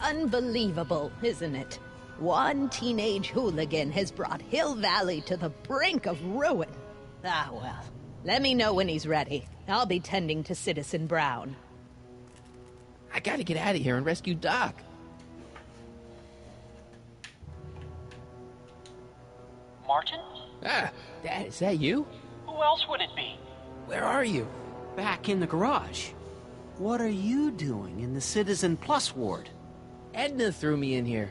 unbelievable, isn't it? One teenage hooligan has brought Hill Valley to the brink of ruin. Ah, well. Let me know when he's ready. I'll be tending to Citizen Brown. I gotta get out of here and rescue Doc. Martin? Ah, Dad, is that you? Who else would it be? Where are you? Back in the garage. What are you doing in the Citizen Plus ward? Edna threw me in here.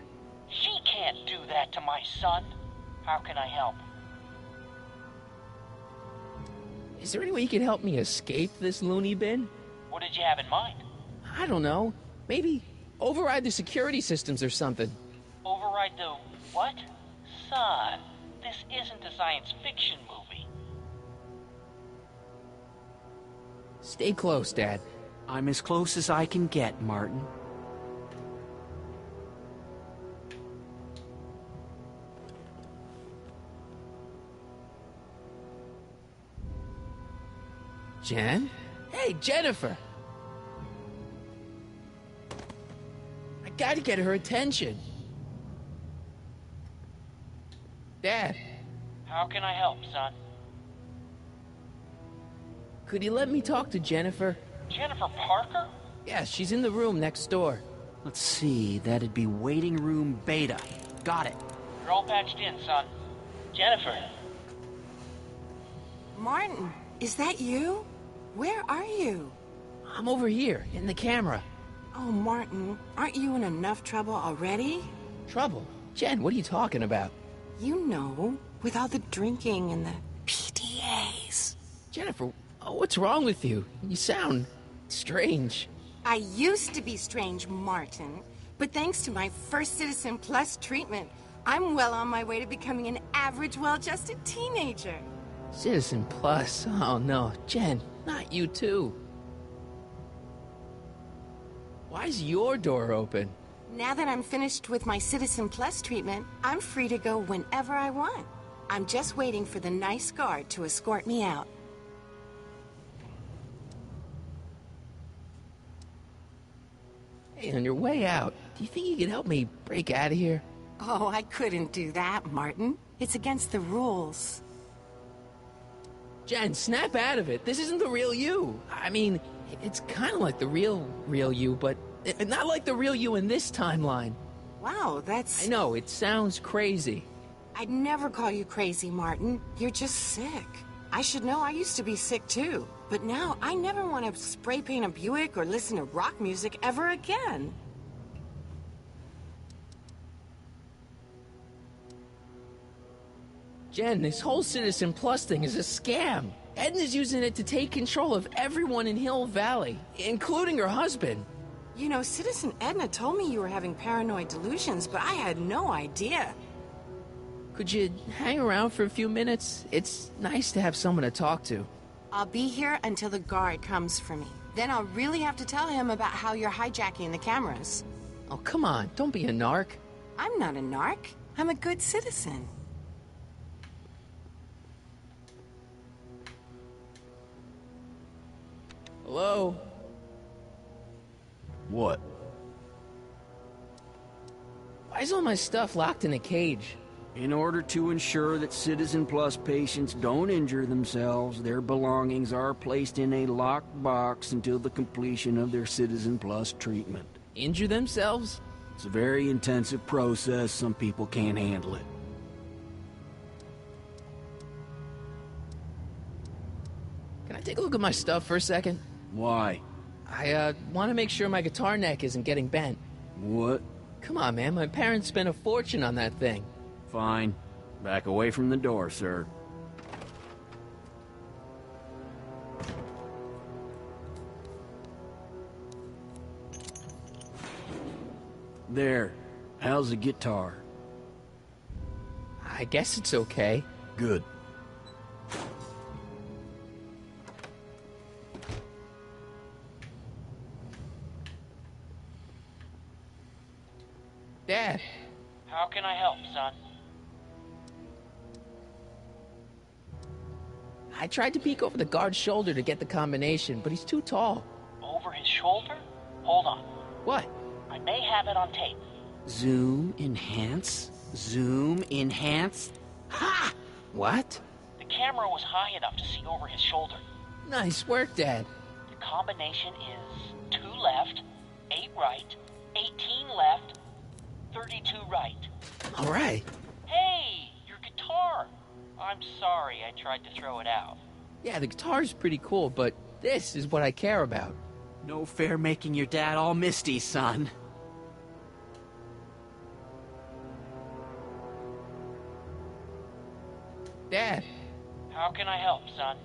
She can't do that to my son. How can I help? Is there any way you can help me escape this loony bin? What did you have in mind? I don't know. Maybe override the security systems or something. Override the what? Son, this isn't a science fiction movie. Stay close, Dad. I'm as close as I can get, Martin. Jen? Hey, Jennifer! I gotta get her attention. Dad, How can I help, son? could you let me talk to Jennifer? Jennifer Parker? Yeah, she's in the room next door. Let's see, that'd be waiting room beta. Got it. You're all patched in, son. Jennifer. Martin, is that you? Where are you? I'm over here, in the camera. Oh, Martin, aren't you in enough trouble already? Trouble? Jen, what are you talking about? You know, with all the drinking and the PDAs. Jennifer, what's wrong with you? You sound strange. I used to be strange, Martin, but thanks to my first Citizen Plus treatment, I'm well on my way to becoming an average, well-adjusted teenager. Citizen Plus? Oh no, Jen, not you too. Why's your door open? Now that I'm finished with my Citizen Plus treatment, I'm free to go whenever I want. I'm just waiting for the nice guard to escort me out. Hey, on your way out, do you think you could help me break out of here? Oh, I couldn't do that, Martin. It's against the rules. Jen, snap out of it. This isn't the real you. I mean, it's kind of like the real you, but not like the real you in this timeline. Wow, that's... I know, it sounds crazy. I'd never call you crazy, Martin. You're just sick. I should know, I used to be sick too. But now, I never want to spray paint a Buick or listen to rock music ever again. Jen, this whole Citizen Plus thing is a scam. Edna's using it to take control of everyone in Hill Valley, including her husband. You know, Citizen Edna told me you were having paranoid delusions, but I had no idea. Could you hang around for a few minutes? It's nice to have someone to talk to. I'll be here until the guard comes for me. Then I'll really have to tell him about how you're hijacking the cameras. Oh, come on, don't be a narc. I'm not a narc. I'm a good citizen. Hello? What? Why is all my stuff locked in a cage? In order to ensure that Citizen Plus patients don't injure themselves, their belongings are placed in a locked box until the completion of their Citizen Plus treatment. Injure themselves? It's a very intensive process. Some people can't handle it. Can I take a look at my stuff for a second? Why? I want to make sure my guitar neck isn't getting bent. What? Come on, man, my parents spent a fortune on that thing. Fine. Back away from the door, sir. There. How's the guitar? I guess it's okay. Good. Dad, How can I help, son? I tried to peek over the guard's shoulder to get the combination, but he's too tall. Over his shoulder? Hold on. What? I may have it on tape. Zoom, enhance, zoom, enhance. Ha! What? The camera was high enough to see over his shoulder. Nice work, Dad. The combination is 2 left, 8 right, 18 left, 32 right. All right. Hey, your guitar! I'm sorry I tried to throw it out. Yeah, the guitar's pretty cool, but this is what I care about. No fair making your dad all misty, son. Dad, How can I help, son?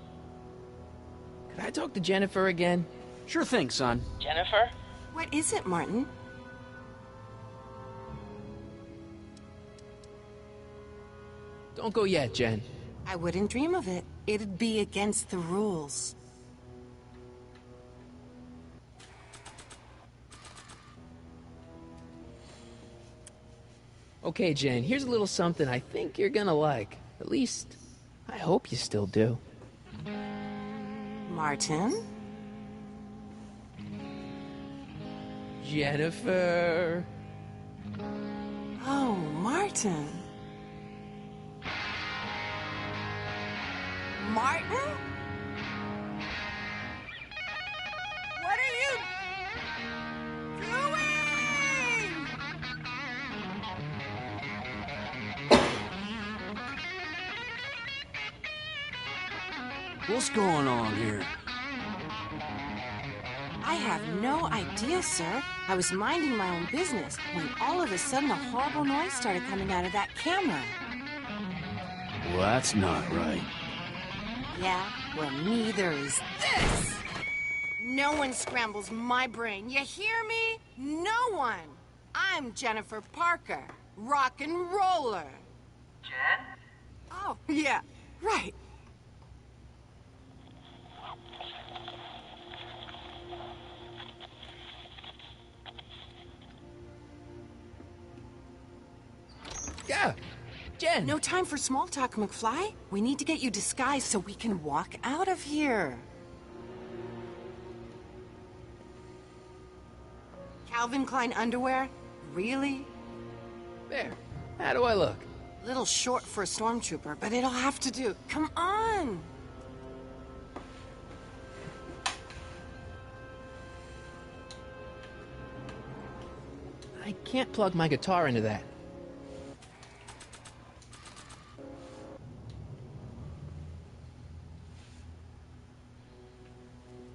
could I talk to Jennifer again? Sure thing, son. Jennifer? What is it, Martin? Don't go yet, Jen. I wouldn't dream of it. It'd be against the rules. Okay, Jen, here's a little something I think you're gonna like. At least, I hope you still do. Martin? Jennifer. Oh, Martin. Martin? What are you doing? What's going on here? I have no idea, sir. I was minding my own business when all of a sudden a horrible noise started coming out of that camera. Well, that's not right. Yeah, well, neither is this. No one scrambles my brain. You hear me? No one. I'm Jennifer Parker, rock and roller. Jen? Oh, yeah, right. Yeah, Jen. No time for small talk, McFly. We need to get you disguised so we can walk out of here. Calvin Klein underwear? Really? There. How do I look? Little short for a stormtrooper, but it'll have to do. Come on! I can't plug my guitar into that.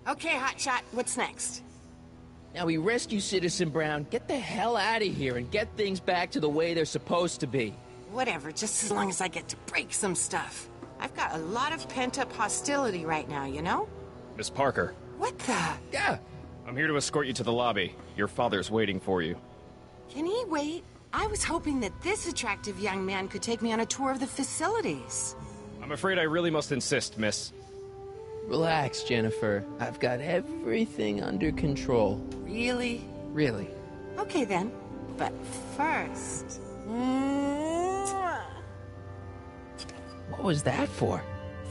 Okay, Hotshot, what's next? Now we rescue Citizen Brown, get the hell out of here, and get things back to the way they're supposed to be. Whatever, just as long as I get to break some stuff. I've got a lot of pent-up hostility right now, you know? Miss Parker, What the? Yeah. I'm here to escort you to the lobby. Your father's waiting for you. Can he wait? I was hoping that this attractive young man could take me on a tour of the facilities. I'm afraid I really must insist, miss. Relax, Jennifer. I've got everything under control. Really? Really. Okay then. But first... Mwah! What was that for?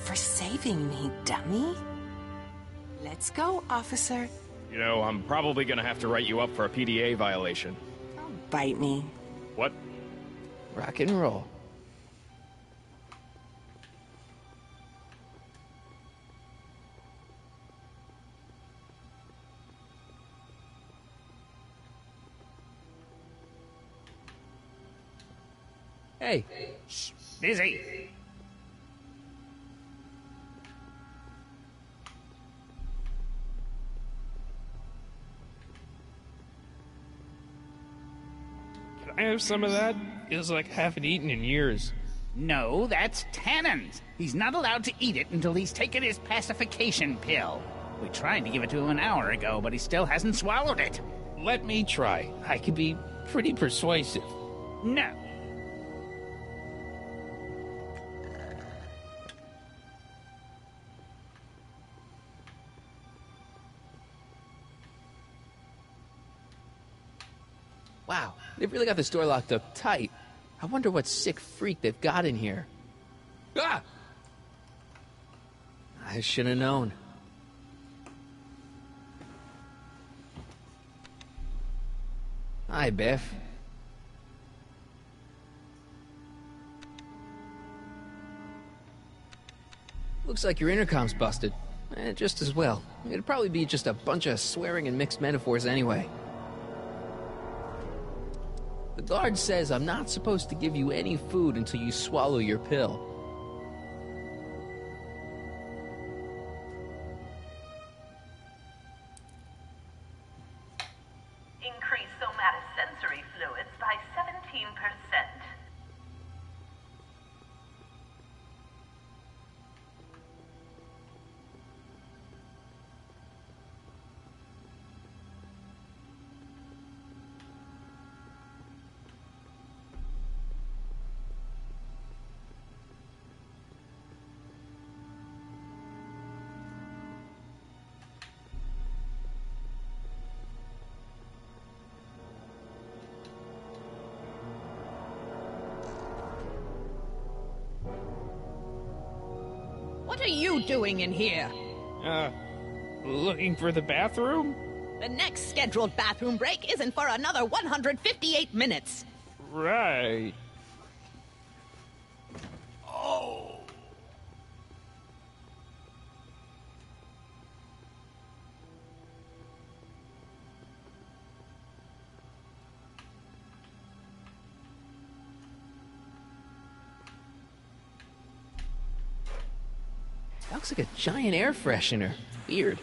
For saving me, dummy. Let's go, officer. You know, I'm probably gonna have to write you up for a PDA violation. Don't bite me. What? Rock and roll. Hey. Shh, busy. Can I have some of that? Feels like I haven't eaten in years. No, that's Tannen's. He's not allowed to eat it until he's taken his pacification pill. We tried to give it to him an hour ago, but he still hasn't swallowed it. Let me try. I can be pretty persuasive. No. Wow, they've really got the store locked up tight. I wonder what sick freak they've got in here. Ah! I should have known. Hi, Biff. Looks like your intercom's busted. Just as well. It'd probably be just a bunch of swearing and mixed metaphors anyway. The guard says I'm not supposed to give you any food until you swallow your pill. Increase somatosensory fluids by 17%. What are you doing in here? Looking for the bathroom? The next scheduled bathroom break isn't for another 158 minutes. Right. Looks like a giant air freshener. Weird.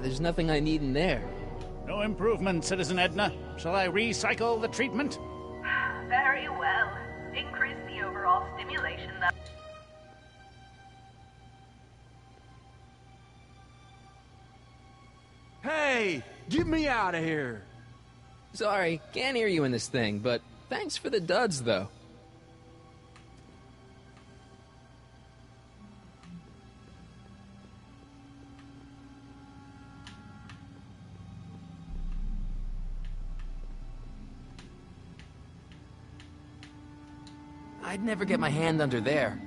There's nothing I need in there. No improvement, Citizen Edna. Shall I recycle the treatment? Very well. Increase the overall stimulation level. Hey, get me out of here! Sorry, can't hear you in this thing, but thanks for the duds, though. I'd never get my hand under there.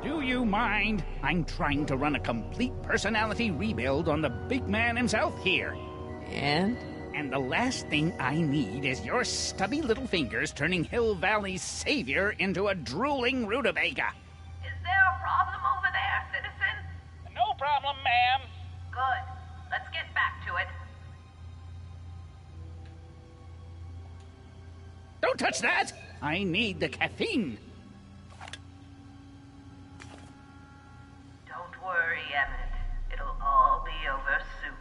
Do you mind? I'm trying to run a complete personality rebuild on the big man himself here. And? And the last thing I need is your stubby little fingers turning Hill Valley's savior into a drooling rutabaga. Is there a problem over there, citizen? No problem, ma'am. Good. Let's get back to it. Don't touch that! I need the caffeine. Don't worry, Emmett. It'll all be over soon.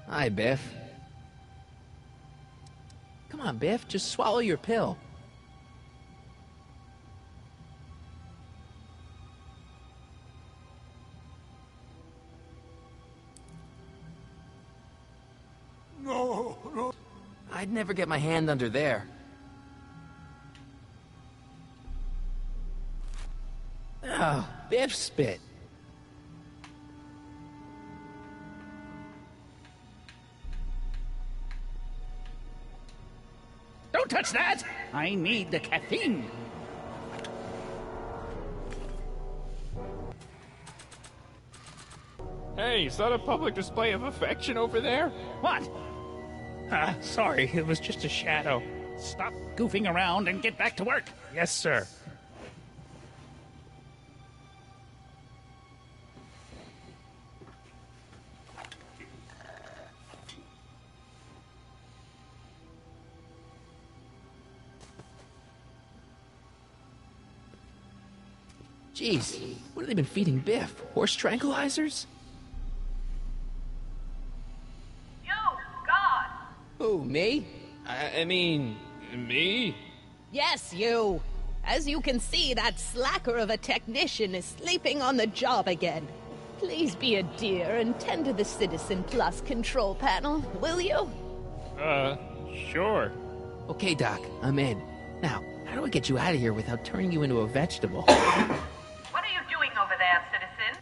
Hi, Biff. Come on, Biff, just swallow your pill. No. I'd never get my hand under there. Oh, Biff spit. Don't touch that! I need the caffeine. Hey, is that a public display of affection over there? What? Sorry, it was just a shadow. Stop goofing around and get back to work. Yes, sir. Jeez, what have they been feeding Biff? Horse tranquilizers? You, God! Who, me? I mean, me? Yes, you. As you can see, that slacker of a technician is sleeping on the job again. Please be a dear and tend to the Citizen Plus control panel, will you? Sure. Okay, Doc, I'm in. Now, how do I get you out of here without turning you into a vegetable? What are you doing over there, citizen?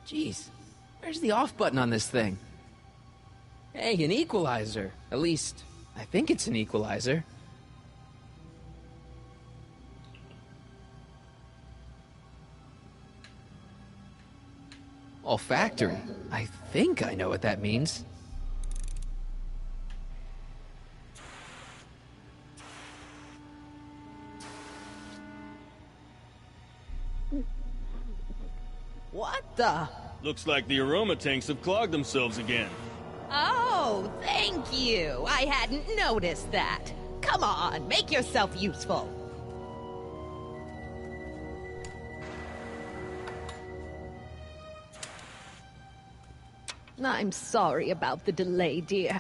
Jeez, where's the off button on this thing? Hey, an equalizer. At least, I think it's an equalizer. Olfactory. I think I know what that means. What the? Looks like the aroma tanks have clogged themselves again. Oh, thank you. I hadn't noticed that. Come on, make yourself useful. I'm sorry about the delay, dear.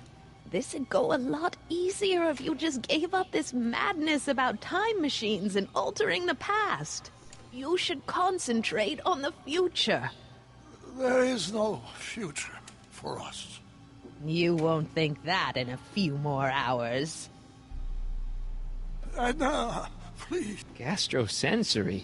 This'd go a lot easier if you just gave up this madness about time machines and altering the past. You should concentrate on the future. There is no future for us. You won't think that in a few more hours. Edna, please. Gastrosensory.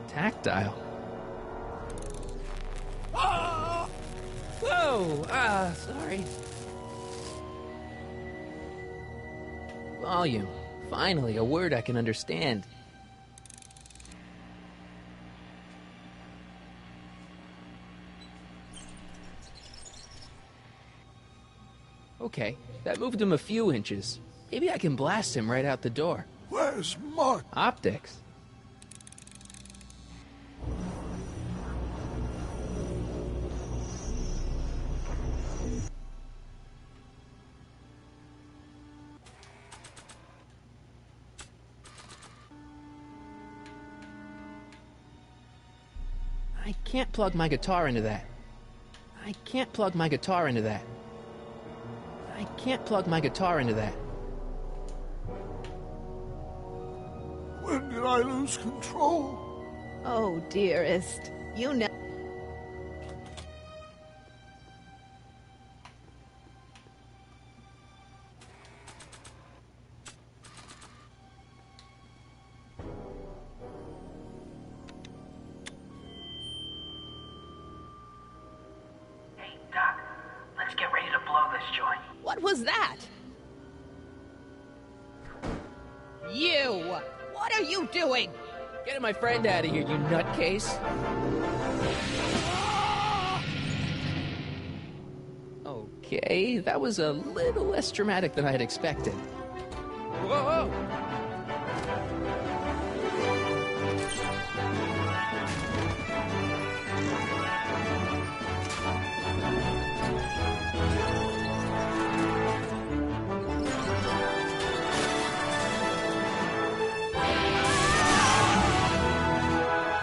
Tactile. Whoa! Sorry. Volume. Finally, a word I can understand. Okay, that moved him a few inches. Maybe I can blast him right out the door. Where's Mark? Optics. I can't plug my guitar into that. I can't plug my guitar into that. I can't plug my guitar into that. When did I lose control? Oh, dearest. You know. Hey, Doc, let's get ready to blow this joint. What was that? You! What are you doing? Getting my friend out of here, you nutcase. Okay, that was a little less dramatic than I had expected. Whoa!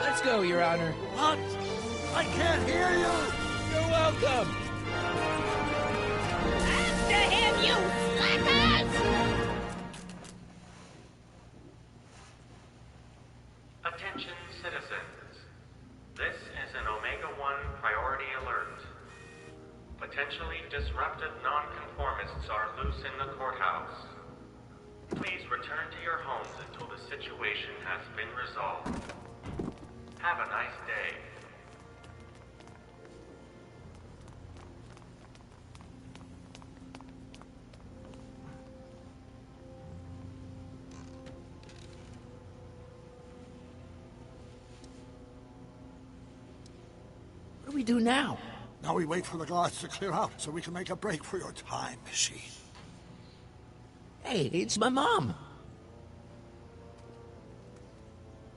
Let's go, Your Honor. What? I can't hear you. You're welcome. After him, you slackers! Attention citizens. This is an Omega-1 priority alert. Potentially disruptive nonconformists are loose in the courthouse. Please return to your homes until the situation has been resolved. Have a nice day. What do we do now? Now we wait for the guards to clear out so we can make a break for your time machine. Hey, it's my mom.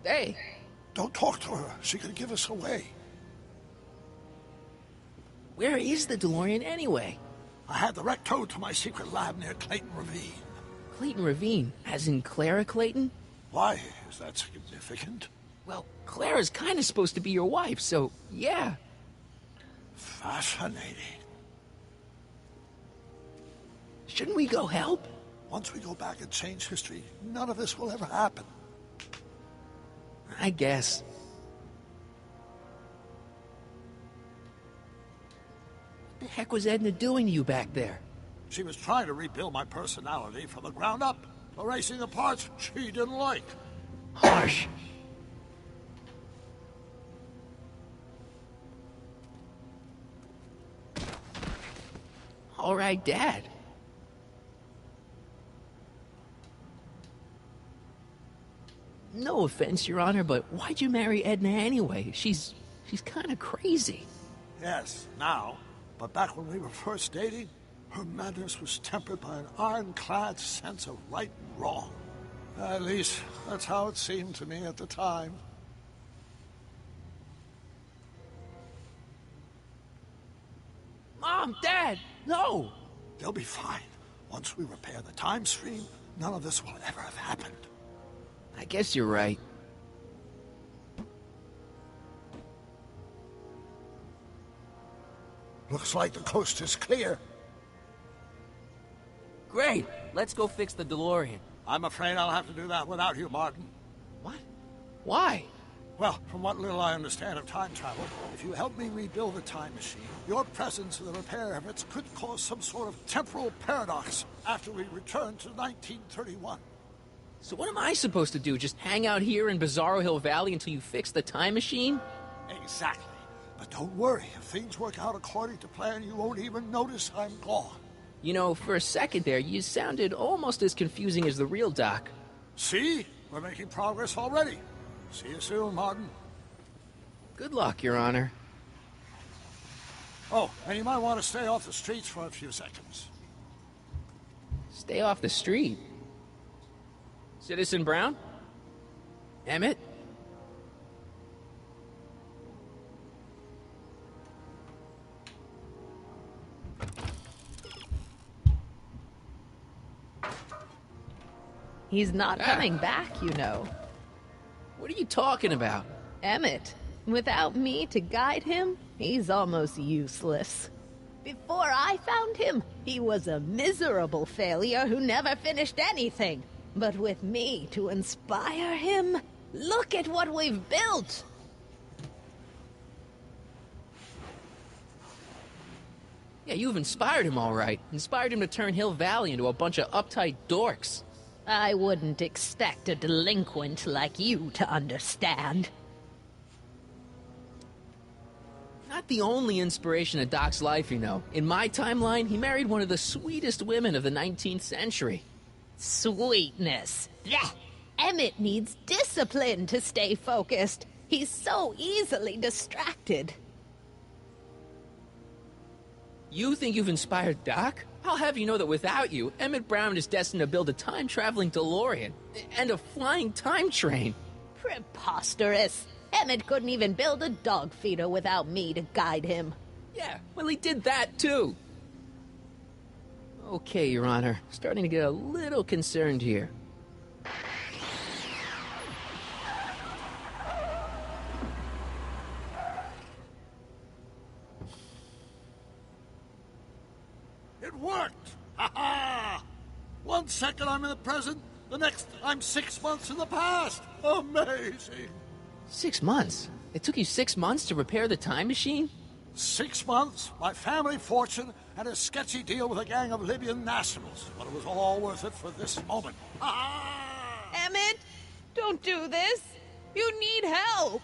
Hey. Don't talk to her. She could give us away. Where is the DeLorean anyway? I had the wreck towed to my secret lab near Clayton Ravine. Clayton Ravine, as in Clara Clayton? Why is that significant? Well, Clara's kind of supposed to be your wife, so yeah. Fascinating. Shouldn't we go help? Once we go back and change history, none of this will ever happen. I guess. What the heck was Edna doing to you back there? She was trying to rebuild my personality from the ground up, erasing the parts she didn't like. Harsh. All right, Dad. No offense, Your Honor, but why'd you marry Edna anyway? She's kind of crazy. Yes, now. But back when we were first dating, her madness was tempered by an ironclad sense of right and wrong. At least, that's how it seemed to me at the time. Mom, Dad, no! They'll be fine. Once we repair the time stream, none of this will ever have happened. I guess you're right. Looks like the coast is clear. Great! Let's go fix the DeLorean. I'm afraid I'll have to do that without you, Martin. What? Why? Well, from what little I understand of time travel, if you help me rebuild the time machine, your presence in the repair efforts could cause some sort of temporal paradox after we return to 1931. So what am I supposed to do? Just hang out here in Bizarro Hill Valley until you fix the time machine? Exactly. But don't worry, if things work out according to plan, you won't even notice I'm gone. You know, for a second there, you sounded almost as confusing as the real Doc. See? We're making progress already. See you soon, Martin. Good luck, Your Honor. Oh, and you might want to stay off the streets for a few seconds. Stay off the street? Citizen Brown? Emmett? He's not coming back, you know. What are you talking about? Emmett. Without me to guide him, he's almost useless. Before I found him, he was a miserable failure who never finished anything. But with me to inspire him, look at what we've built! Yeah, you've inspired him all right. Inspired him to turn Hill Valley into a bunch of uptight dorks. I wouldn't expect a delinquent like you to understand. Not the only inspiration of Doc's life, you know. In my timeline, he married one of the sweetest women of the 19th century. Sweetness. Blech. Emmett needs discipline to stay focused. He's so easily distracted. You think you've inspired Doc? I'll have you know that without you, Emmett Brown is destined to build a time-traveling DeLorean and a flying time train. Preposterous. Emmett couldn't even build a dog feeder without me to guide him. Yeah, well, he did that, too. Okay, Your Honor. Starting to get a little concerned here. It worked! Ha ha! 1 second I'm in the present, the next I'm 6 months in the past. Amazing! 6 months? It took you 6 months to repair the time machine? 6 months, my family fortune, and a sketchy deal with a gang of Libyan nationals. But it was all worth it for this moment. Emmett, don't do this. You need help.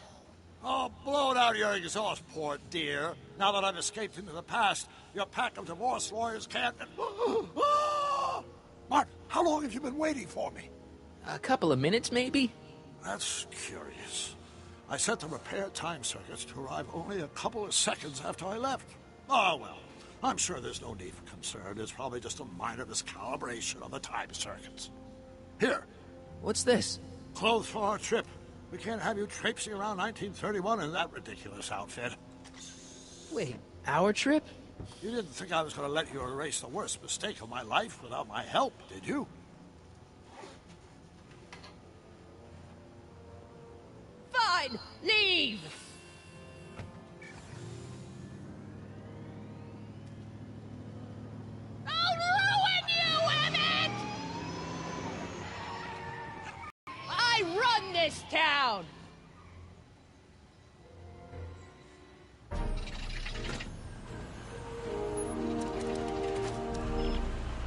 Oh, blow it out of your exhaust port, dear. Now that I've escaped into the past, your pack of divorce lawyers can't... Mark, how long have you been waiting for me? A couple of minutes, maybe? That's curious. I set the repair time circuits to arrive only a couple of seconds after I left. Oh, well, I'm sure there's no need for concern. It's probably just a minor miscalibration of the time circuits. Here. What's this? Clothes for our trip. We can't have you traipsing around 1931 in that ridiculous outfit. Wait, our trip? You didn't think I was going to let you erase the worst mistake of my life without my help, did you? on! Leave! I'll ruin you, Emmett! I run this town!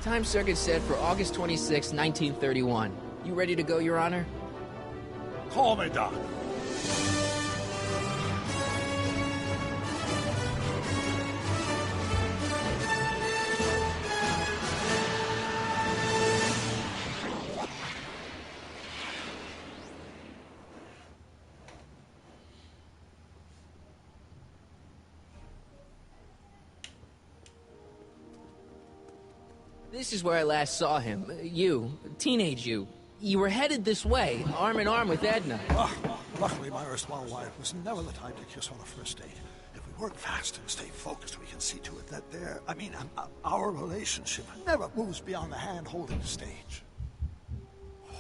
Time circuit set for August 26, 1931. You ready to go, Your Honor? Call me, Doc. This is where I last saw him. You, teenage you. You were headed this way, arm in arm with Edna. Luckily, my erstwhile wife was never the type to kiss on a first date. If we work fast and stay focused, we can see to it that our relationship never moves beyond the hand-holding stage.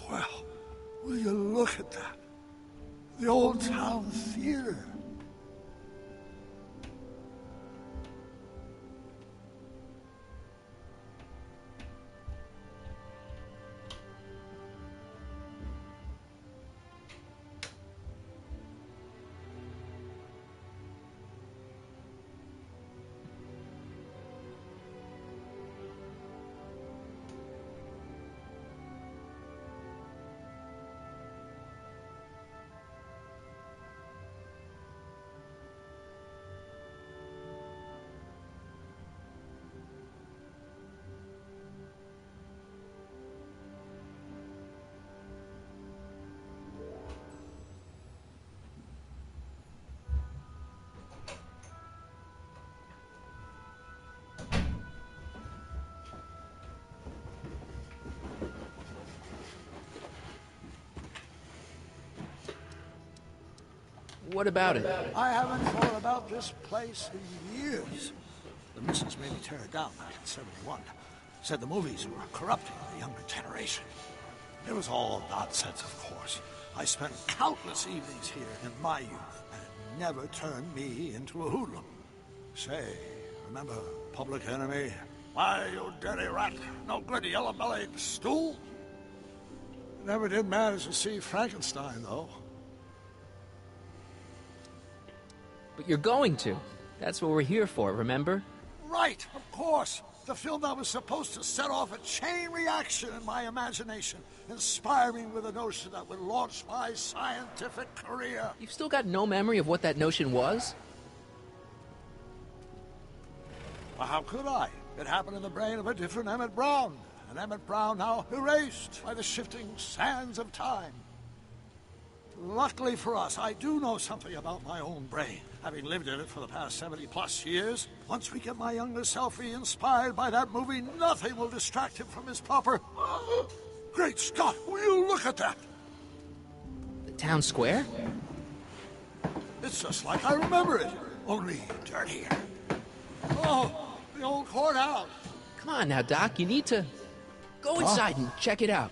Well, will you look at that? The Old Town Theater. What about it? I haven't thought about this place in years. The missus made me tear it down back in '71. Said the movies were corrupting the younger generation. It was all nonsense, of course. I spent countless evenings here in my youth, and it never turned me into a hoodlum. Say, remember Public Enemy? Why, you dirty rat, no good yellow-bellied stool? Never did manage to see Frankenstein, though. But you're going to. That's what we're here for, remember? Right, of course. The film that was supposed to set off a chain reaction in my imagination, inspire me with a notion that would launch my scientific career. You've still got no memory of what that notion was? Well, how could I? It happened in the brain of a different Emmett Brown. An Emmett Brown now erased by the shifting sands of time. Luckily for us, I do know something about my own brain, having lived in it for the past 70-plus years. Once we get my younger self inspired by that movie, nothing will distract him from his proper... Great Scott, will you look at that? The town square? It's just like I remember it, only dirtier. Oh, the old courthouse. Come on now, Doc, you need to... Go inside and check it out.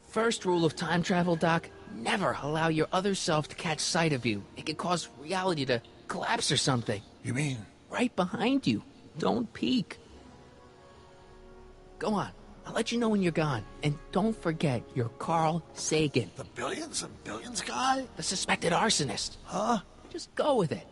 First rule of time travel, Doc, never allow your other self to catch sight of you. It could cause reality to collapse or something. You mean? Right behind you. Don't peek. Go on. I'll let you know when you're gone. And don't forget, you're Carl Sagan. The billions and billions guy? The suspected arsonist. Huh? Just go with it.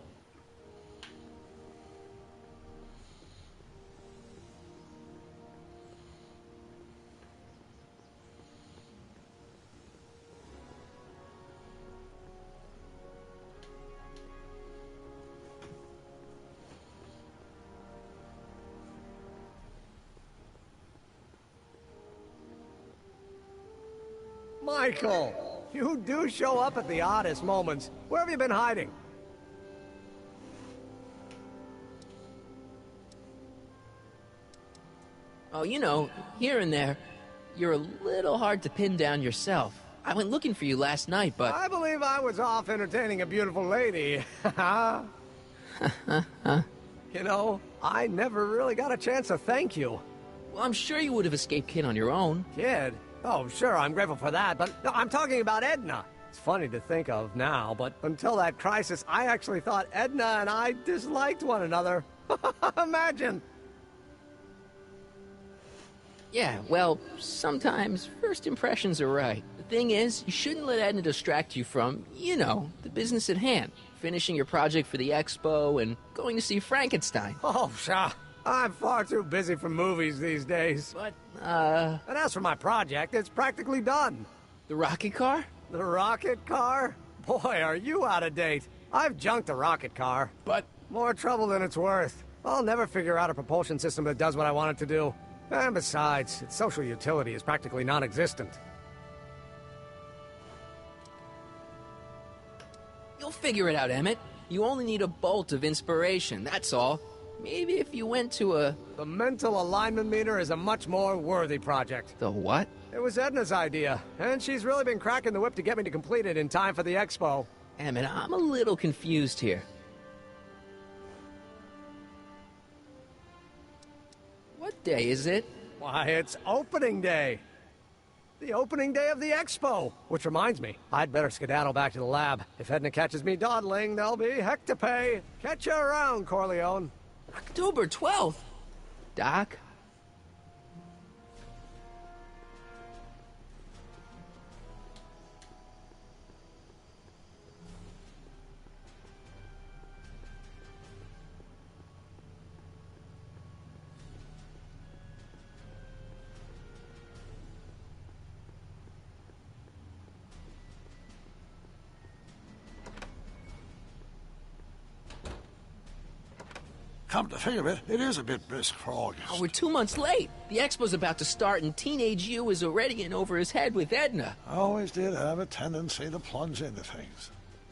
Michael, you do show up at the oddest moments. Where have you been hiding? Oh, you know, here and there. You're a little hard to pin down yourself. I went looking for you last night, but... I believe I was off entertaining a beautiful lady. You know, I never really got a chance to thank you. Well, I'm sure you would have escaped Kid on your own. Kid? Oh, sure, I'm grateful for that, but no, I'm talking about Edna. It's funny to think of now, but until that crisis, I actually thought Edna and I disliked one another. Imagine! Yeah, well, sometimes first impressions are right. The thing is, you shouldn't let Edna distract you from, the business at hand. Finishing your project for the expo and going to see Frankenstein. Oh, pshaw. I'm far too busy for movies these days. But, And as for my project, it's practically done. The rocket car? The rocket car? Boy, are you out of date. I've junked the rocket car. But... More trouble than it's worth. I'll never figure out a propulsion system that does what I want it to do. And besides, its social utility is practically non-existent. You'll figure it out, Emmett. You only need a bolt of inspiration, that's all. Maybe if you went to a... The mental alignment meter is a much more worthy project. The what? It was Edna's idea, and she's really been cracking the whip to get me to complete it in time for the expo. Emmett, I'm a little confused here. What day is it? Why, it's opening day. The opening day of the expo. Which reminds me, I'd better skedaddle back to the lab. If Edna catches me dawdling, there'll be heck to pay. Catch you around, Corleone. October 12th? Doc? Come to think of it, it is a bit brisk for August. Oh, we're 2 months late. The expo's about to start and Teenage You is already in over his head with Edna. I always did have a tendency to plunge into things.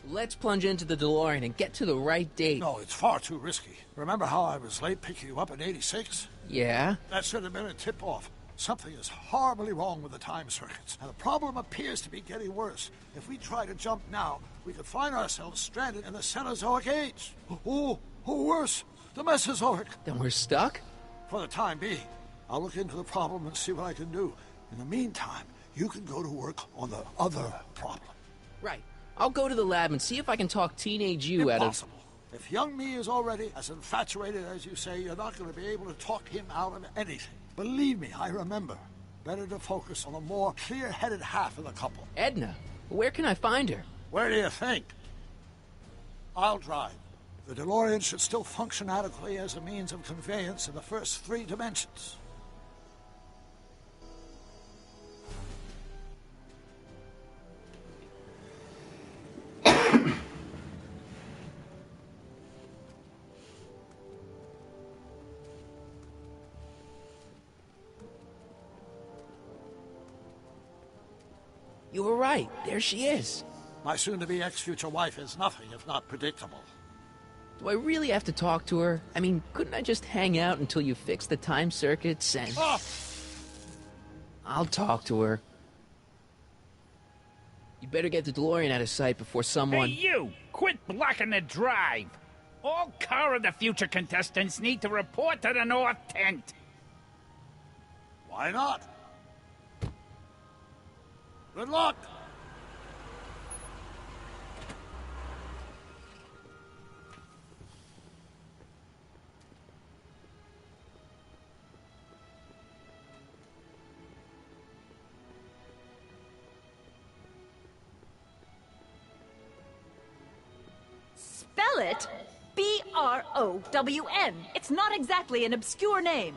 Let's plunge into the DeLorean and get to the right date. No, it's far too risky. Remember how I was late picking you up in '86? Yeah? That should have been a tip-off. Something is horribly wrong with the time circuits, and the problem appears to be getting worse. If we try to jump now, we could find ourselves stranded in the Cenozoic Age. Or worse, the Mesozoic. Then we're stuck? For the time being. I'll look into the problem and see what I can do. In the meantime, you can go to work on the other problem. Right. I'll go to the lab and see if I can talk Teenage You out of... Impossible. If young me is already as infatuated as you say, you're not going to be able to talk him out of anything. Believe me, I remember. Better to focus on the more clear-headed half of the couple. Edna, where can I find her? Where do you think? I'll drive. The DeLorean should still function adequately as a means of conveyance in the first 3 dimensions. You were right. There she is. My soon-to-be ex-future wife is nothing if not predictable. Do I really have to talk to her? I mean, couldn't I just hang out until you fix the time circuits and... Oh. I'll talk to her. You better get the DeLorean out of sight before someone... Hey, you! Quit blocking the drive! All Car of the Future contestants need to report to the North Tent. Why not? Good luck! Spell it B-R-O-W-N. It's not exactly an obscure name.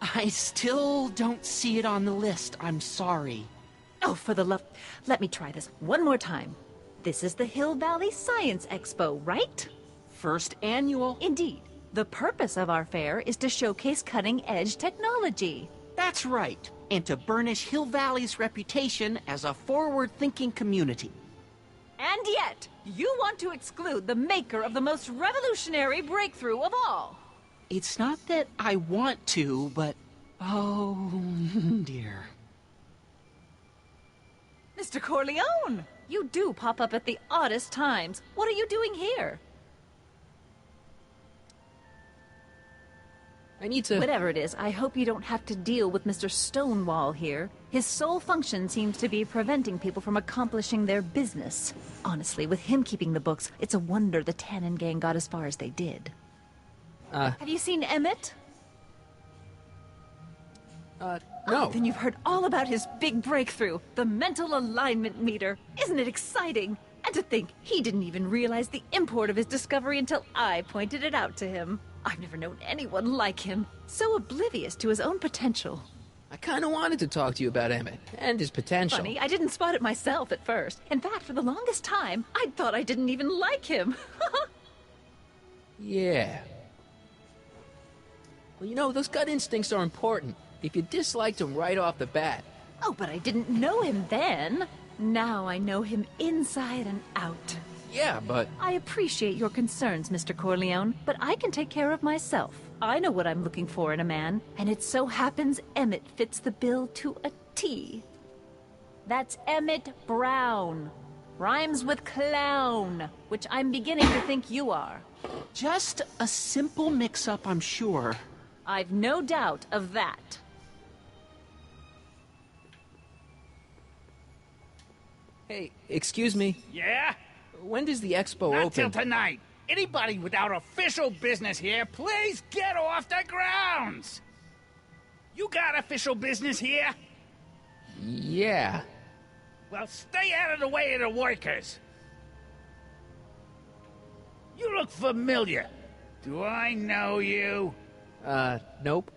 I still don't see it on the list. I'm sorry. Oh, for the love... Let me try this one more time. This is the Hill Valley Science Expo, right? First annual. Indeed. The purpose of our fair is to showcase cutting-edge technology. That's right. And to burnish Hill Valley's reputation as a forward-thinking community. And yet, you want to exclude the maker of the most revolutionary breakthrough of all. It's not that I want to, but... oh, dear. Mr. Corleone, you do pop up at the oddest times. What are you doing here? I need to... Whatever it is, I hope you don't have to deal with Mr. Stonewall here. His sole function seems to be preventing people from accomplishing their business. Honestly, with him keeping the books, it's a wonder the Tannen gang got as far as they did. Have you seen Emmett? No. Oh, then you've heard all about his big breakthrough, the mental alignment meter. Isn't it exciting? And to think, he didn't even realize the import of his discovery until I pointed it out to him. I've never known anyone like him, so oblivious to his own potential. I kind of wanted to talk to you about Emmett, and his potential. Funny, I didn't spot it myself at first. In fact, for the longest time, I thought I didn't even like him. Yeah. Well, you know, those gut instincts are important. If you disliked him right off the bat... Oh, but I didn't know him then. Now I know him inside and out. Yeah, but... I appreciate your concerns, Mr. Corleone, but I can take care of myself. I know what I'm looking for in a man, and it so happens Emmett fits the bill to a T. That's Emmett Brown. Rhymes with clown, which I'm beginning to think you are. Just a simple mix-up, I'm sure. I've no doubt of that. Hey, excuse me. Yeah? When does the expo Not open? till tonight. Anybody without official business here, please get off the grounds! You got official business here? Yeah. Well, stay out of the way of the workers. You look familiar. Do I know you? Nope.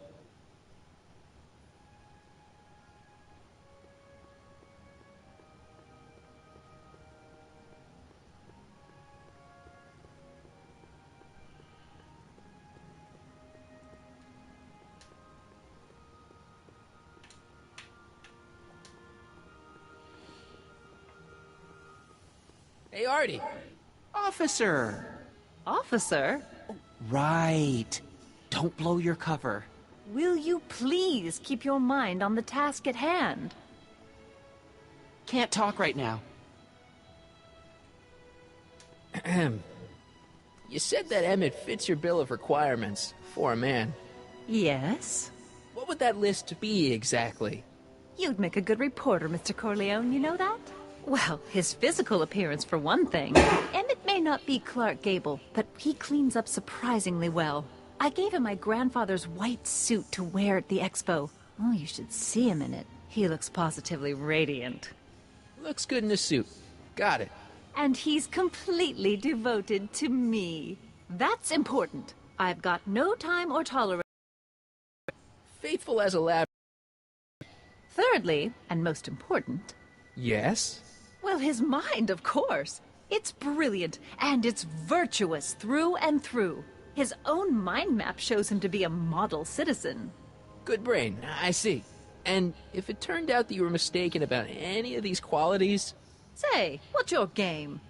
Hey, Artie. Officer! Officer? Right. Don't blow your cover. Will you please keep your mind on the task at hand? Can't talk right now. You said that Emmett fits your bill of requirements for a man. Yes? What would that list be exactly? You'd make a good reporter, Mr. Corleone, you know that? Well, his physical appearance for one thing. Emmett may not be Clark Gable, but he cleans up surprisingly well. I gave him my grandfather's white suit to wear at the expo. Oh, you should see him in it. He looks positively radiant. Looks good in a suit. Got it. And he's completely devoted to me. That's important. I've got no time or tolerance. Faithful as a lab. Thirdly, and most important... Yes? Well, his mind, of course. It's brilliant, and it's virtuous through and through. His own mind map shows him to be a model citizen. Good brain, I see. And if it turned out that you were mistaken about any of these qualities... Say, what's your game?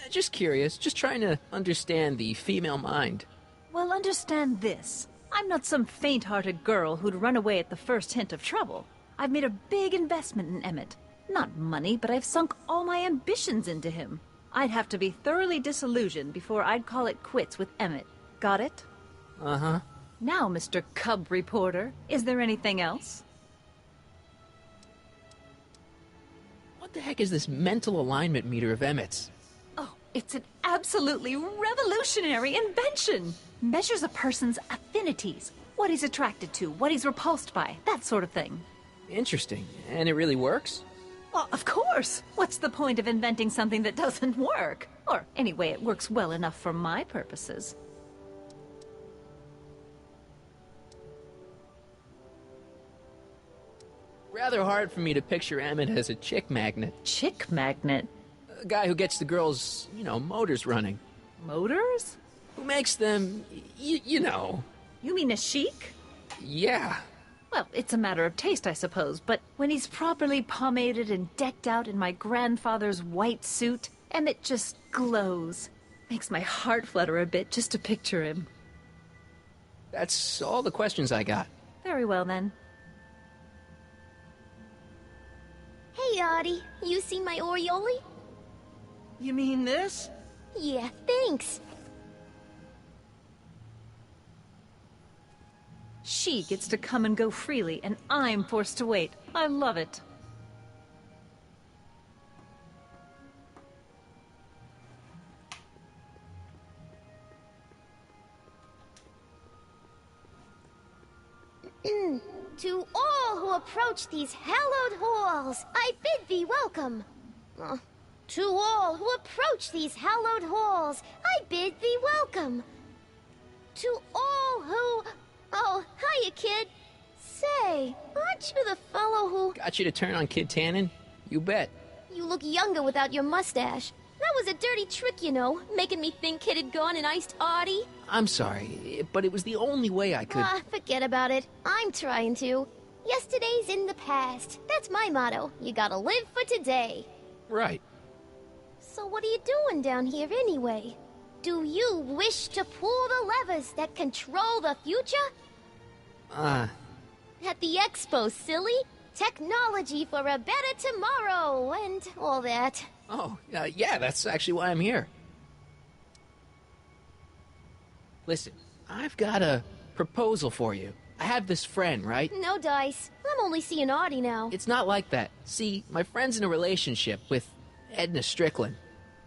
Just curious, just trying to understand the female mind. Well, understand this. I'm not some faint-hearted girl who'd run away at the first hint of trouble. I've made a big investment in Emmett. Not money, but I've sunk all my ambitions into him. I'd have to be thoroughly disillusioned before I'd call it quits with Emmett. Got it? Uh-huh. Now, Mr. Cub Reporter, is there anything else? What the heck is this mental alignment meter of Emmett's? Oh, it's an absolutely revolutionary invention! Measures a person's affinities, what he's attracted to, what he's repulsed by, that sort of thing. Interesting. And it really works? Well, of course! What's the point of inventing something that doesn't work? Or, anyway, it works well enough for my purposes. Rather hard for me to picture Emmett as a chick magnet. Chick magnet? A guy who gets the girls, motors running. Motors? Who makes them, you know. You mean a chic? Yeah. Well, it's a matter of taste, I suppose, but when he's properly pomaded and decked out in my grandfather's white suit, Emmett just glows. Makes my heart flutter a bit just to picture him. That's all the questions I got. Very well, then. Hey, Artie. You seen my Oriole? You mean this? Yeah, thanks. She gets to come and go freely, and I'm forced to wait. I love it. To all who approach these hallowed halls, I bid thee welcome. To all who approach these hallowed halls, I bid thee welcome. To all who... Oh, hiya, kid. Say, aren't you the fellow who... Got you to turn on Kid Tannen? You bet. You look younger without your mustache. That was a dirty trick, you know, making me think Kid had gone and iced Artie. I'm sorry, but it was the only way I could... Forget about it. I'm trying to. Yesterday's in the past. That's my motto. You gotta live for today. Right. So what are you doing down here anyway? Do you wish to pull the levers that control the future? At the expo, silly. Technology for a better tomorrow, and all that. Oh, yeah, that's actually why I'm here. Listen, I've got a proposal for you. I have this friend, right? No dice. I'm only seeing Artie now. It's not like that. See, my friend's in a relationship with Edna Strickland.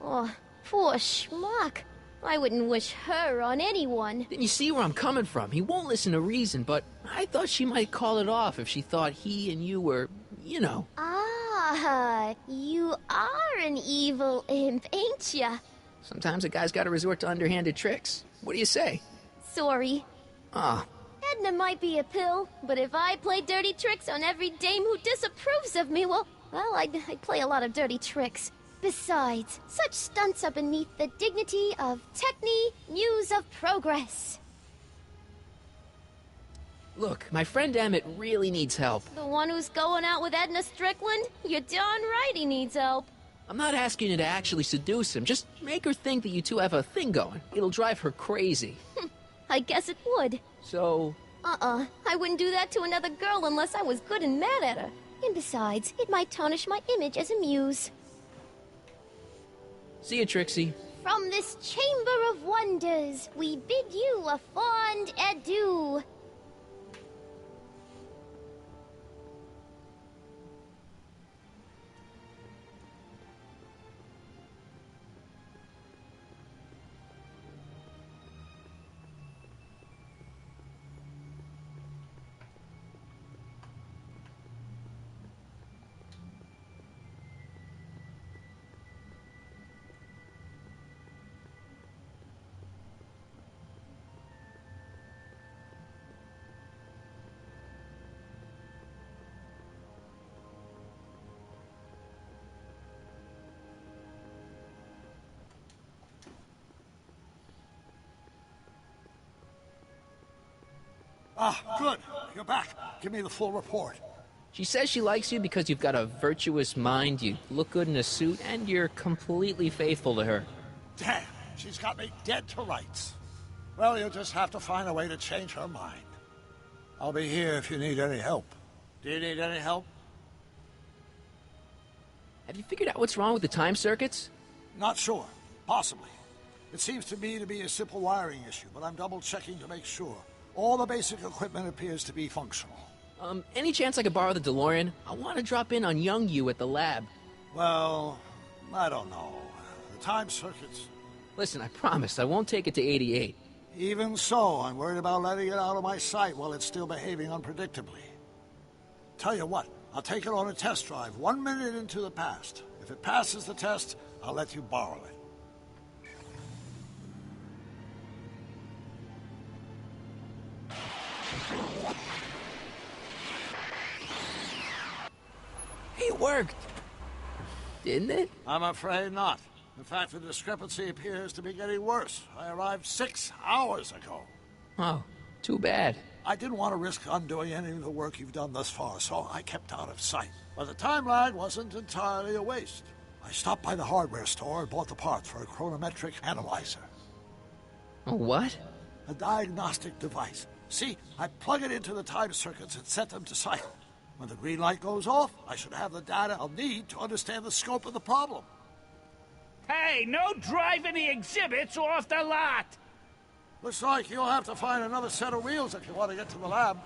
Oh, poor schmuck. I wouldn't wish her on anyone. Then you see where I'm coming from. He won't listen to reason, but I thought she might call it off if she thought he and you were, you know. You are an evil imp, ain't ya? Sometimes a guy's gotta resort to underhanded tricks. What do you say? Sorry. Ah. Edna might be a pill, but if I play dirty tricks on every dame who disapproves of me, well, I'd play a lot of dirty tricks. Besides, such stunts are beneath the dignity of Techne, Muse of Progress. Look, my friend Emmett really needs help. The one who's going out with Edna Strickland? You're darn right he needs help. I'm not asking you to actually seduce him. Just make her think that you two have a thing going. It'll drive her crazy. I guess it would. So... I wouldn't do that to another girl unless I was good and mad at her. And besides, it might tarnish my image as a muse. See you, Trixie. From this chamber of wonders, we bid you a fond adieu. Good. You're back. Give me the full report. She says she likes you because you've got a virtuous mind, you look good in a suit, and you're completely faithful to her. Damn, she's got me dead to rights. Well, you'll just have to find a way to change her mind. I'll be here if you need any help. Do you need any help? Have you figured out what's wrong with the time circuits? Not sure. Possibly. It seems to me to be a simple wiring issue, but I'm double-checking to make sure. All the basic equipment appears to be functional. Any chance I could borrow the DeLorean? I want to drop in on young you at the lab. Well, I don't know. The time circuits... Listen, I promise I won't take it to 88. Even so, I'm worried about letting it out of my sight while it's still behaving unpredictably. Tell you what, I'll take it on a test drive 1 minute into the past. If it passes the test, I'll let you borrow it. It worked. Didn't it? I'm afraid not. In fact, the discrepancy appears to be getting worse. I arrived 6 hours ago. Oh, too bad. I didn't want to risk undoing any of the work you've done thus far, so I kept out of sight. But the time lag wasn't entirely a waste. I stopped by the hardware store and bought the parts for a chronometric analyzer. A what? A diagnostic device. See, I plug it into the time circuits and set them to cycle. When the green light goes off, I should have the data I'll need to understand the scope of the problem. Hey, no driving the exhibits off the lot! Looks like you'll have to find another set of wheels if you want to get to the lab.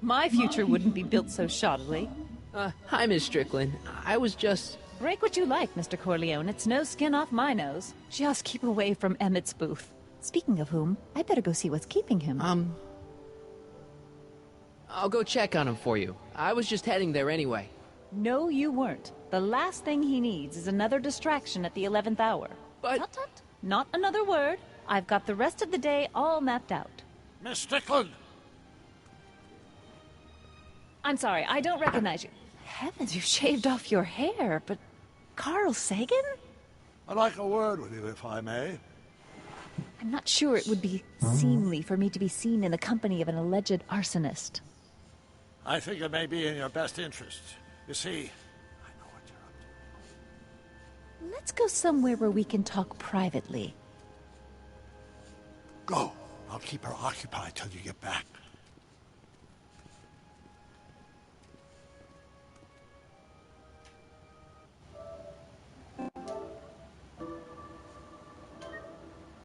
My future wouldn't be built so shoddily. Hi, Miss Strickland. I was just... Break what you like, Mr. Corleone. It's no skin off my nose. Just keep away from Emmett's booth. Speaking of whom, I better go see what's keeping him. I'll go check on him for you. I was just heading there anyway. No, you weren't. The last thing he needs is another distraction at the 11th hour. But... Tut tut. Not another word. I've got the rest of the day all mapped out. Miss Strickland! I'm sorry, I don't recognize you. Heavens, you shaved off your hair, but... Carl Sagan? I'd like a word with you, if I may. I'm not sure it would be seemly for me to be seen in the company of an alleged arsonist. I think it may be in your best interest. You see, Let's go somewhere where we can talk privately. go. I'll keep her occupied till you get back.